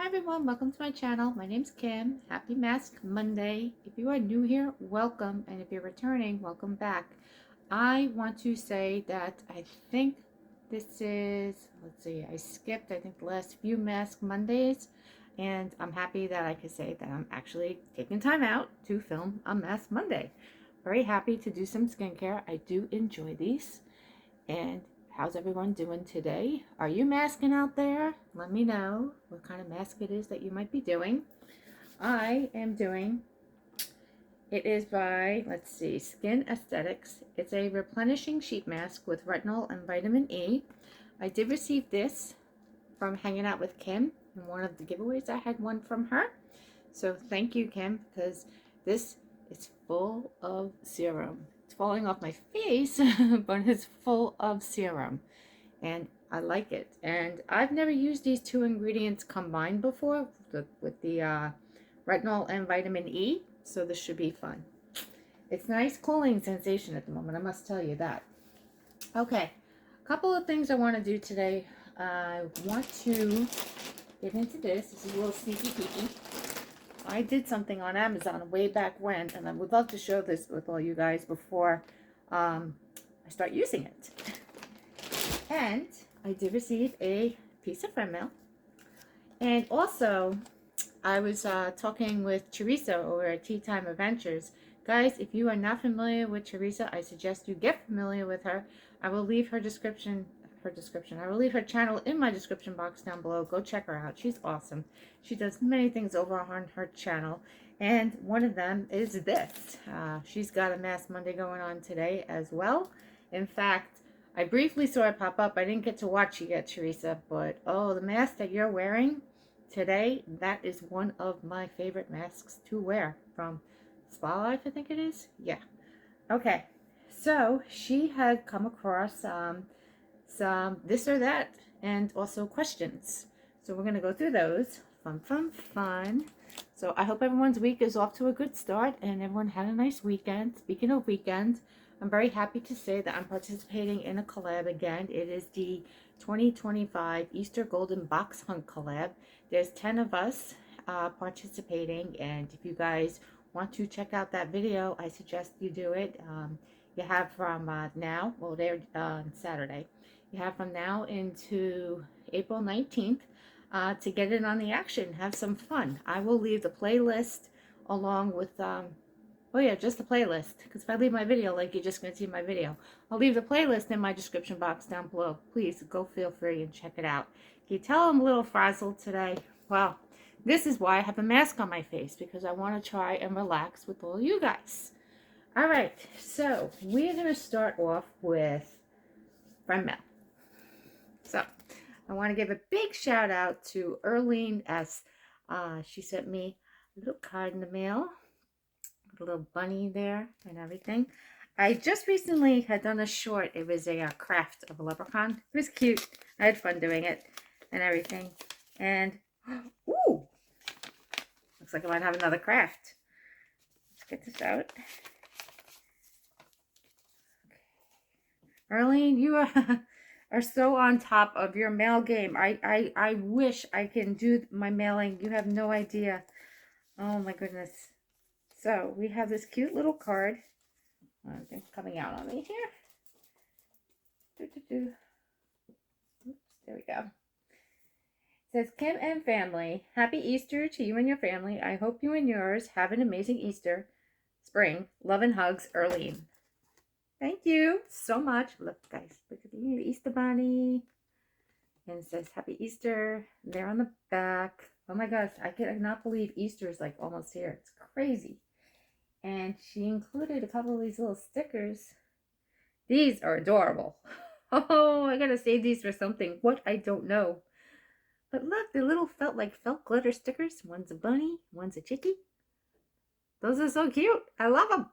Hi everyone, welcome to my channel. My name's Kim. Happy Mask Monday. If you are new here, welcome, and if you're returning, welcome back. I want to say that I think this is, let's see, I skipped I think the last few Mask Mondays, and I'm happy that I can say that I'm actually taking time out to film a Mask Monday. Very happy to do some skincare. I do enjoy these. And how's everyone doing today? Are you masking out there? Let me know what kind of mask it is that you might be doing. I am doing, it is by, let's see, Skin Aesthetics. It's a replenishing sheet mask with retinol and vitamin E. I did receive this from hanging out with Kim in one of the giveaways. I had one from her. So thank you, Kim, because this is full of serum. It's falling off my face, but it's full of serum. And I like it. And I've never used these two ingredients combined before with the retinol and vitamin E. So this should be fun. It's nice cooling sensation at the moment, I must tell you that. Okay, a couple of things I want to do today. I want to get into this. This is a little sneaky peeky. I did something on Amazon way back when, and I would love to share this with all you guys before I start using it. And I did receive a piece of friend mail. And also, I was talking with Teresa over at Tea Time Adventures. Guys, if you are not familiar with Teresa, I suggest you get familiar with her. I will leave her description. I will leave her channel in my description box down below. Go check her out. She's awesome. She does many things over on her channel. And one of them is this. She's got a Mask Monday going on today as well. In fact, I briefly saw it pop up. I didn't get to watch it yet, Teresa. But, oh, the mask that you're wearing today, that is one of my favorite masks to wear from Spa Life, I think it is. Yeah. Okay. So, she had come across some this or that, and also questions. So we're going to go through those. Fun. So I hope everyone's week is off to a good start and everyone had a nice weekend. Speaking of weekends, I'm very happy to say that I'm participating in a collab again. It is the 2025 Easter Golden Box Hunt collab. There's 10 of us participating, and if you guys want to check out that video, I suggest you do it. You have from now, well, they're Saturday. You have from now into April 19th to get in on the action. Have some fun. I will leave the playlist along with, oh yeah, just the playlist. Because if I leave my video, like, you're just going to see my video. I'll leave the playlist in my description box down below. Please go feel free and check it out. Can you tell I'm a little frazzled today? Well, this is why I have a mask on my face, because I want to try and relax with all you guys. All right, so we're going to start off with friend mail. So I want to give a big shout out to Earline S. She sent me a little card in the mail, with a little bunny there and everything. I just recently had done a short. It was a craft of a leprechaun. It was cute. I had fun doing it and everything. And, ooh, looks like I might have another craft. Let's get this out. Earline, you are so on top of your mail game. I wish I can do my mailing. You have no idea. Oh my goodness. So we have this cute little card. It's coming out on me here. Oops, there we go. It says, Kim and family, happy Easter to you and your family. I hope you and yours have an amazing Easter. Spring. Love and hugs, Earline. Thank you so much. Look, guys, look at the Easter bunny. And it says, Happy Easter. There on the back. Oh my gosh, I cannot believe Easter is like almost here. It's crazy. And she included a couple of these little stickers. These are adorable. Oh, I gotta save these for something. What? I don't know. But look, they're little felt glitter stickers. One's a bunny, one's a chickie. Those are so cute. I love them.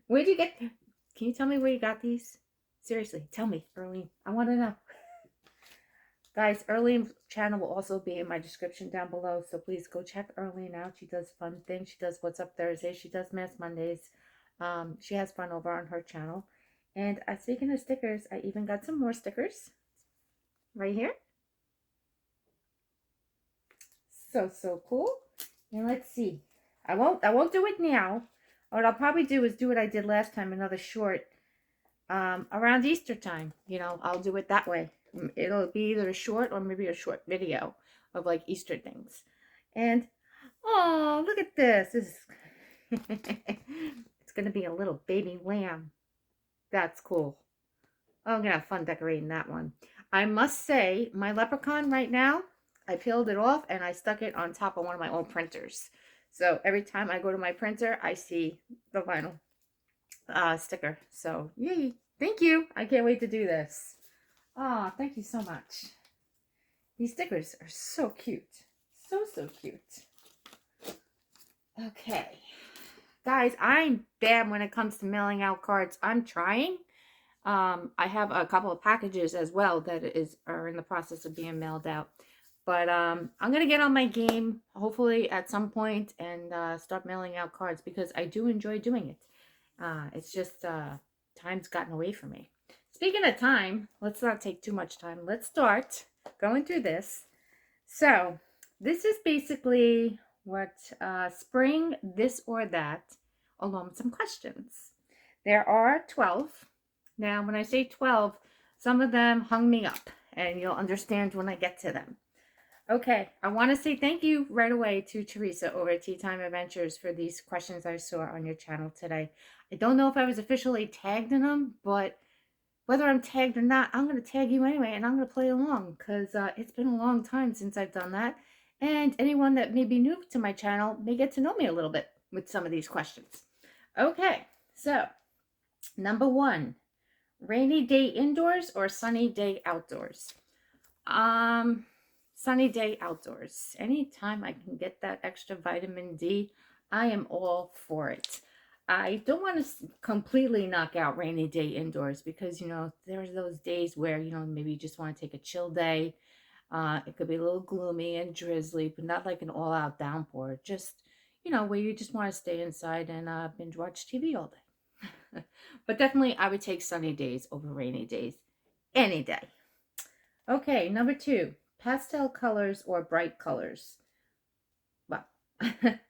Where'd you get them? Can you tell me where you got these? Seriously, tell me, Earline. I want to know. Guys, Earline's channel will also be in my description down below, so please go check Earline out. She does fun things. She does What's Up Thursday. She does Mask Mondays. She has fun over on her channel. And speaking of stickers, I even got some more stickers right here. So cool. And let's see. I won't do it now. What I'll probably do is do what I did last time, another short around Easter time. You know, I'll do it that way. It'll be either a short or maybe a short video of like Easter things. And oh, look at this. This is it's gonna be a little baby lamb. That's cool. Oh, I'm gonna have fun decorating that one. I must say, my leprechaun right now, I peeled it off and I stuck it on top of one of my old printers. So every time I go to my printer, I see the vinyl sticker. So yay! Thank you. I can't wait to do this. Oh, thank you so much. These stickers are so cute. So cute. Okay. Guys, I'm bad when it comes to mailing out cards. I'm trying. I have a couple of packages as well that are in the process of being mailed out. But I'm going to get on my game, hopefully at some point, and start mailing out cards because I do enjoy doing it. It's just time's gotten away from me. Speaking of time, let's not take too much time. Let's start going through this. So this is basically what spring this or that, along with some questions. There are 12. Now, when I say 12, some of them hung me up, and you'll understand when I get to them. Okay, I want to say thank you right away to Teresa over at Tea Time Adventures for these questions I saw on your channel today. I don't know if I was officially tagged in them, but whether I'm tagged or not, I'm going to tag you anyway, and I'm going to play along because it's been a long time since I've done that. And anyone that may be new to my channel may get to know me a little bit with some of these questions. Okay, so number 1. Rainy day indoors or sunny day outdoors? Sunny day outdoors. Anytime I can get that extra vitamin D, I am all for it. I don't want to completely knock out rainy day indoors because, you know, there's those days where, you know, maybe you just want to take a chill day. It could be a little gloomy and drizzly, but not like an all-out downpour. Just, you know, where you just want to stay inside and binge watch TV all day. But definitely I would take sunny days over rainy days any day. Okay, number 2, pastel colors or bright colors. Well,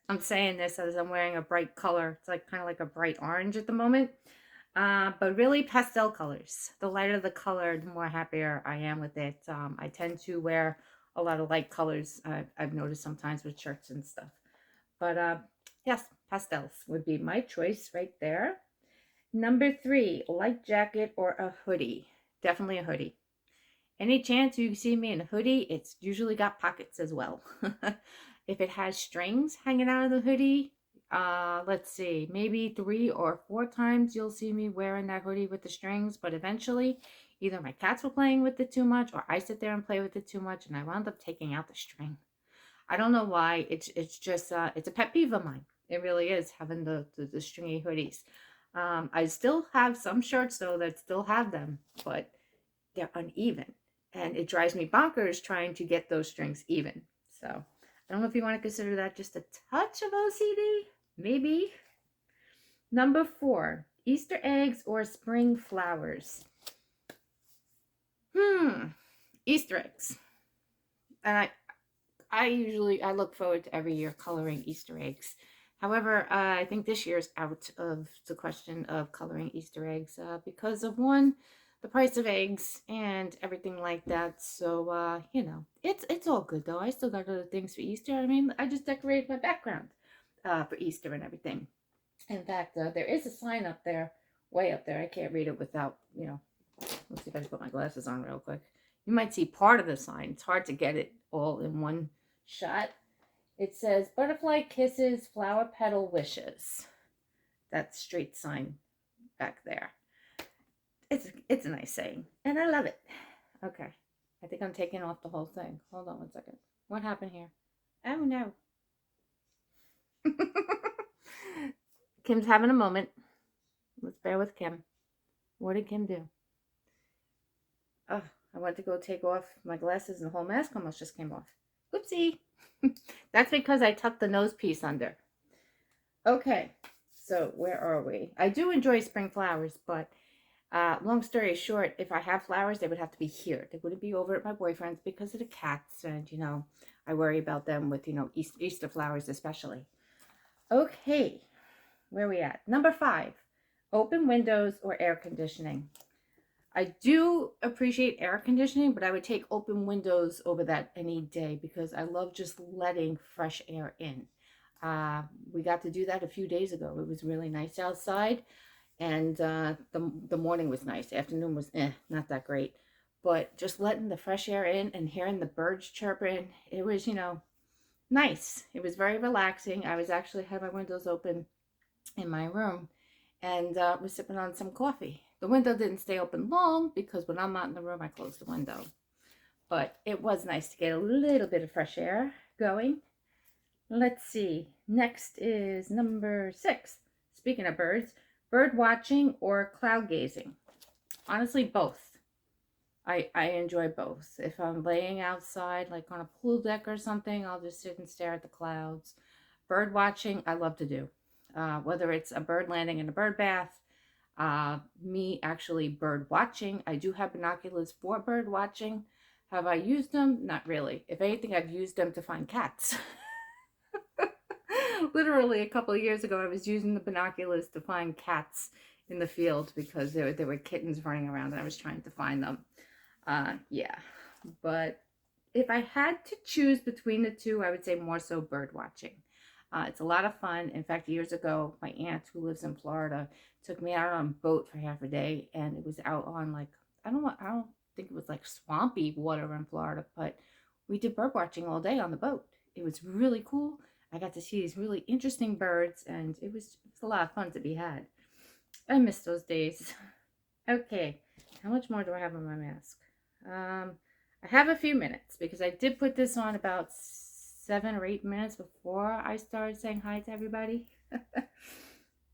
I'm saying this as I'm wearing a bright color. It's like kind of like a bright orange at the moment. But really pastel colors. The lighter the color, the more happier I am with it. I tend to wear a lot of light colors. I've noticed sometimes with shirts and stuff. But yes, pastels would be my choice right there. Number 3, light jacket or a hoodie. Definitely a hoodie. Any chance you see me in a hoodie, it's usually got pockets as well. If it has strings hanging out of the hoodie, let's see, maybe 3 or 4 times you'll see me wearing that hoodie with the strings, but eventually either my cats were playing with it too much or I sit there and play with it too much and I wound up taking out the string. I don't know why. It's just it's a pet peeve of mine. It really is, having the stringy hoodies. I still have some shirts though that still have them, but they're uneven. And it drives me bonkers trying to get those strings even. So I don't know if you want to consider that just a touch of OCD. Maybe. Number 4, Easter eggs or spring flowers. Easter eggs. And I look forward to every year coloring Easter eggs. However, I think this year's out of the question of coloring Easter eggs because of one, the price of eggs and everything like that. So, you know, it's all good though. I still got other things for Easter. I mean, I just decorated my background for Easter and everything. In fact, there is a sign up there, way up there. I can't read it without, you know, let's see if I can put my glasses on real quick. You might see part of the sign. It's hard to get it all in one shot. It says, butterfly kisses, flower petal wishes. That street sign back there. It's a nice saying, and I love it. Okay, I think I'm taking off the whole thing. Hold on 1 second. What happened here? Oh, no. Kim's having a moment. Let's bear with Kim. What did Kim do? Oh, I went to go take off my glasses and the whole mask almost just came off. Whoopsie. That's because I tucked the nose piece under. Okay, so where are we? I do enjoy spring flowers, but Long story short, if I have flowers, they would have to be here. They wouldn't be over at my boyfriend's because of the cats. And, I worry about them with, Easter flowers especially. Okay, where are we at? Number 5, open windows or air conditioning. I do appreciate air conditioning, but I would take open windows over that any day because I love just letting fresh air in. We got to do that a few days ago. It was really nice outside, and the morning was nice. Afternoon was not that great, but just letting the fresh air in and hearing the birds chirping, it was nice. It was very relaxing. I was actually had my windows open in my room and was sipping on some coffee. The window didn't stay open long because when I'm not in the room, I close the window. But it was nice to get a little bit of fresh air going. Let's see. Next is number 6. Speaking of birds, bird watching or cloud gazing. Honestly, both. I enjoy both. If I'm laying outside, like on a pool deck or something, I'll just sit and stare at the clouds. Bird watching, I love to do. Whether it's a bird landing in a bird bath, me actually bird watching. I do have binoculars for bird watching. Have I used them? Not really. If anything, I've used them to find cats. Literally a couple of years ago, I was using the binoculars to find cats in the field because there were kittens running around and I was trying to find them. Yeah, but if I had to choose between the two, I would say more so bird watching. It's a lot of fun. In fact, years ago, my aunt who lives in Florida took me out on a boat for half a day, and it was out on like I don't think it was like swampy water in Florida, but we did bird watching all day on the boat. It was really cool. I got to see these really interesting birds, and it was a lot of fun to be had. I miss those days. Okay, how much more do I have on my mask? I have a few minutes because I did put this on about 7 or 8 minutes before I started saying hi to everybody.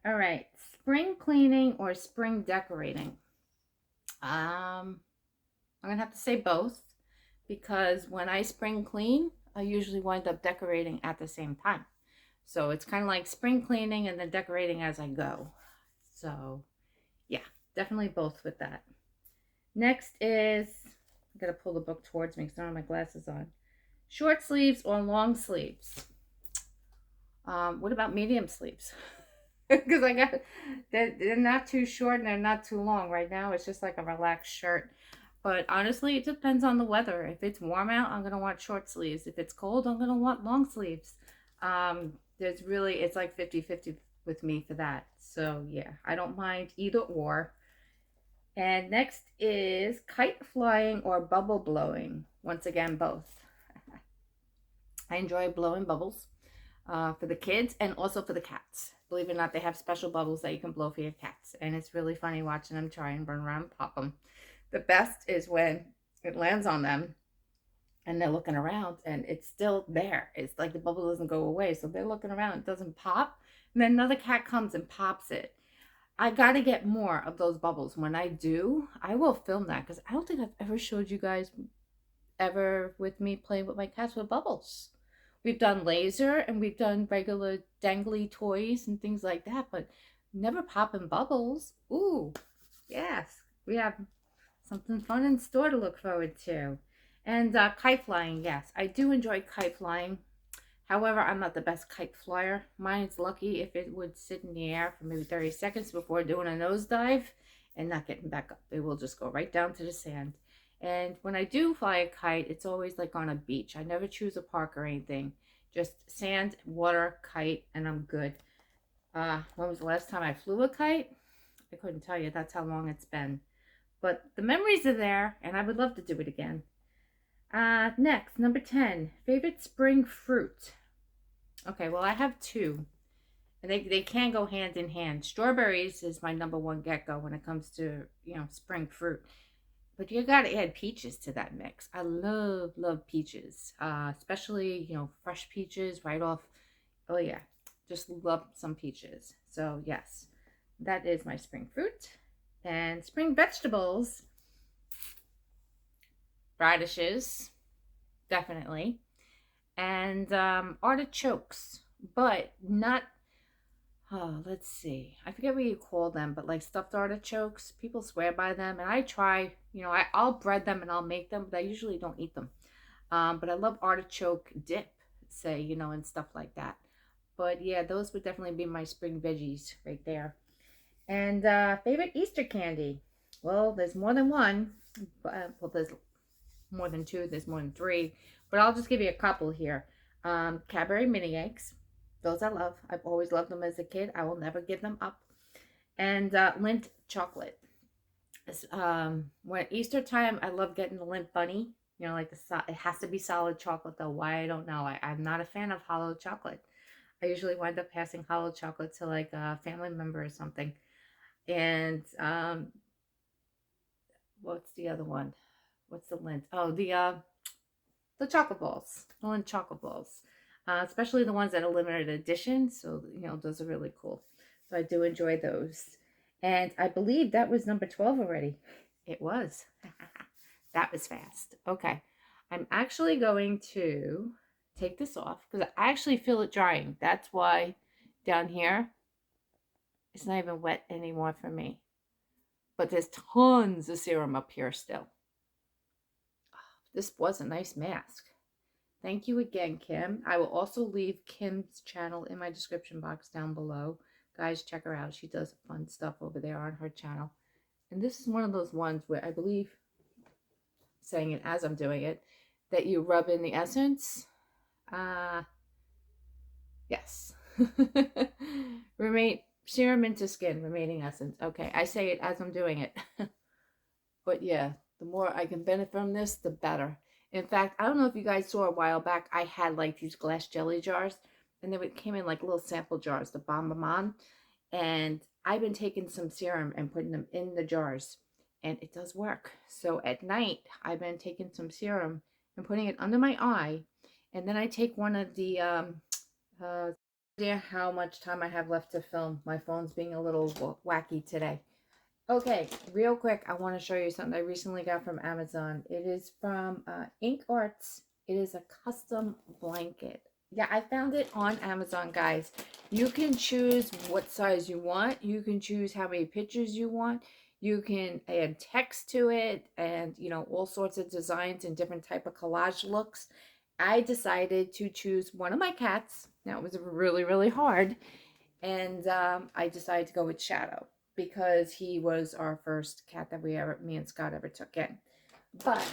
All right, spring cleaning or spring decorating. I'm gonna have to say both because when I spring clean, I usually wind up decorating at the same time. So it's kind of like spring cleaning and then decorating as I go. So yeah, definitely both with that. Next is, I gotta pull the book towards me because I don't have my glasses on. Short sleeves or long sleeves? What about medium sleeves? Because they're not too short and they're not too long. Right now, it's just like a relaxed shirt. But honestly, it depends on the weather. If it's warm out, I'm gonna want short sleeves. If it's cold, I'm gonna want long sleeves. It's like 50-50 with me for that. So yeah, I don't mind either or. And next is kite flying or bubble blowing. Once again, both. I enjoy blowing bubbles for the kids and also for the cats. Believe it or not, they have special bubbles that you can blow for your cats. And it's really funny watching them try and run around and pop them. The best is when it lands on them and they're looking around and it's still there. It's like the bubble doesn't go away. So they're looking around, it doesn't pop. And then another cat comes and pops it. I got to get more of those bubbles. When I do, I will film that because I don't think I've ever showed you guys ever with me playing with my cats with bubbles. We've done laser and we've done regular dangly toys and things like that, but never popping bubbles. Ooh, yes, we have something fun in store to look forward to. And kite flying, yes, I do enjoy kite flying. However, I'm not the best kite flyer. Mine's lucky if it would sit in the air for maybe 30 seconds before doing a nosedive and not getting back up. It will just go right down to the sand. And when I do fly a kite, it's always like on a beach. I never choose a park or anything. Just sand, water, kite, and I'm good. When was the last time I flew a kite? I couldn't tell you. That's how long it's been. But the memories are there, and I would love to do it again. Next, number 10, favorite spring fruit. Okay, well, I have two, and they can go hand in hand. Strawberries is my number one get-go when it comes to, spring fruit. But you got to add peaches to that mix. I love peaches, especially, fresh peaches right off. Oh, yeah, just love some peaches. So, yes, that is my spring fruit. And spring vegetables, radishes, definitely. And artichokes, but not, Oh, let's see. I forget what you call them, but like stuffed artichokes. People swear by them, and I try. I'll bread them and I'll make them, but I usually don't eat them. But I love artichoke dip, say, and stuff like that. But yeah, those would definitely be my spring veggies right there. And favorite Easter candy? Well, there's more than one. Well, there's more than two. There's more than three. But I'll just give you a couple here. Cadbury mini eggs. Those I love. I've always loved them as a kid. I will never give them up. And Lindt chocolate. When Easter time, I love getting the Lindt bunny. Like it has to be solid chocolate though. Why I don't know. I'm not a fan of hollow chocolate. I usually wind up passing hollow chocolate to like a family member or something. And what's the other one? What's the Lindt? Oh, the chocolate balls, the Lindt chocolate balls, especially the ones that are limited edition. So those are really cool. So I do enjoy those. And I believe that was number 12 already. It was. That was fast. Okay. I'm actually going to take this off because I actually feel it drying. That's why down here it's not even wet anymore for me. But there's tons of serum up here still. This was a nice mask. Thank you again, Kim. I will also leave Kim's channel in my description box down below. Guys, check her out. She does fun stuff over there on her channel. And this is one of those ones where I believe, saying it as I'm doing it, that you rub in the essence. Yes. Serum into skin, remaining essence. Okay, I say it as I'm doing it. But yeah, the more I can benefit from this, the better. In fact, I don't know if you guys saw a while back, I had like these glass jelly jars, and they came in like little sample jars, the Bon. And I've been taking some serum and putting them in the jars, and it does work. So at night, I've been taking some serum and putting it under my eye, and then I take one of the idea how much time I have left to film. My phone's being a little wacky today. Okay, real quick, I want to show you something I recently got from Amazon. It is from Ink Arts. It is a custom blanket. Yeah, I found it on Amazon, guys. You can choose what size you want. You can choose how many pictures you want. You can add text to it and, all sorts of designs and different type of collage looks. I decided to choose one of my cats. Now, it was really, really hard. And I decided to go with Shadow, because he was our first cat that me and Scott ever took in. But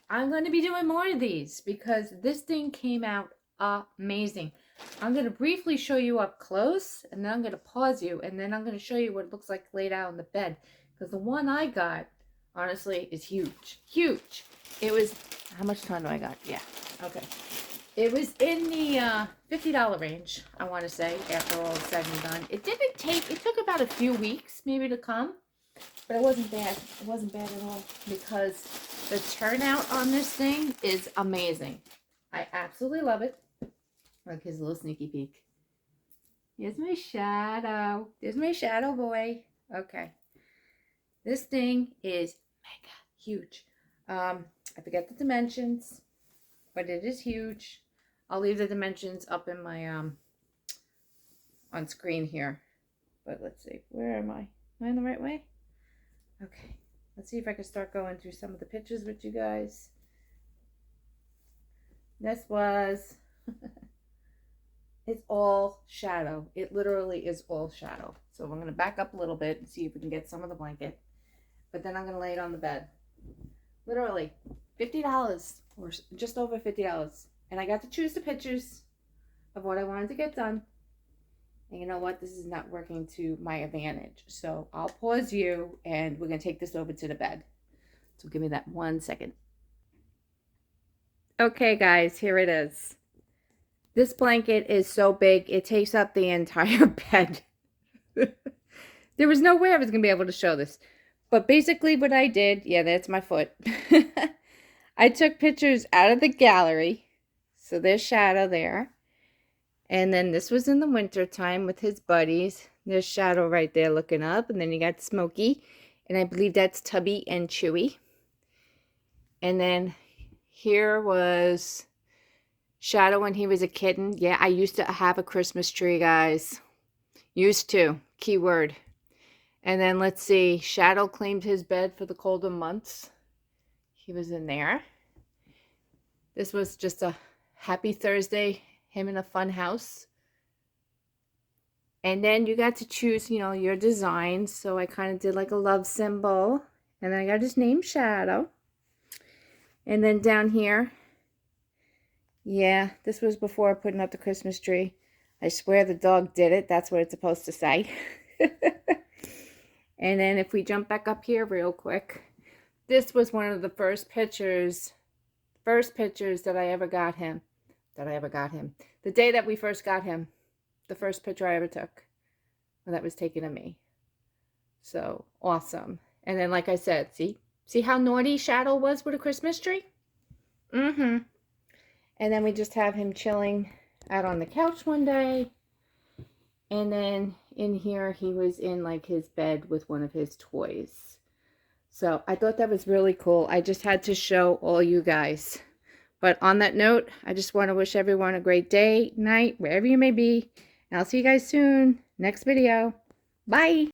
I'm going to be doing more of these because this thing came out amazing. I'm going to briefly show you up close, and then I'm going to pause you, and then I'm going to show you what it looks like laid out on the bed. Because the one I got, honestly, is huge. Huge. It was, how much time do I got? Yeah. Okay. It was in the $50 range, I want to say, after all is said and done. It took about a few weeks maybe to come, but it wasn't bad. It wasn't bad at all because the turnout on this thing is amazing. I absolutely love it. Look, his little sneaky peek. Here's my shadow. There's my shadow boy. Okay. This thing is mega huge. I forget the dimensions, but it is huge. I'll leave the dimensions up in my on screen here. But let's see, where am I? Am I in the right way? Okay, let's see if I can start going through some of the pictures with you guys. This was it's all shadow. It literally is all shadow. So I'm going to back up a little bit and see if we can get some of the blanket. But then I'm going to lay it on the bed. Literally $50 or just over $50. And I got to choose the pictures of what I wanted to get done. And you know what? This is not working to my advantage. So I'll pause you and we're going to take this over to the bed. So give me that 1 second. Okay, guys, here it is. This blanket is so big, it takes up the entire bed. There was no way I was going to be able to show this. But basically what I did, yeah, that's my foot. I took pictures out of the gallery. So there's Shadow there. And then this was in the winter time with his buddies. There's Shadow right there looking up. And then you got Smokey. And I believe that's Tubby and Chewy. And then here was Shadow when he was a kitten. Yeah, I used to have a Christmas tree, guys. Used to, keyword. And then let's see, Shadow claimed his bed for the colder months. He was in there. This was just a happy Thursday, him in a fun house. And then you got to choose, you know, your designs. So I kind of did like a love symbol. And then I got his name, Shadow. And then down here, yeah, this was before putting up the Christmas tree. I swear the dog did it. That's what it's supposed to say. And then if we jump back up here real quick, this was one of the first pictures that I ever got him. The day that we first got him, the first picture I ever took. Well, that was taken of me. So awesome. And then, like I said, see how naughty Shadow was with a Christmas tree? And then we just have him chilling out on the couch one day. And then in here, he was in like his bed with one of his toys. So I thought that was really cool. I just had to show all you guys. But on that note, I just want to wish everyone a great day, night, wherever you may be. And I'll see you guys soon. Next video. Bye.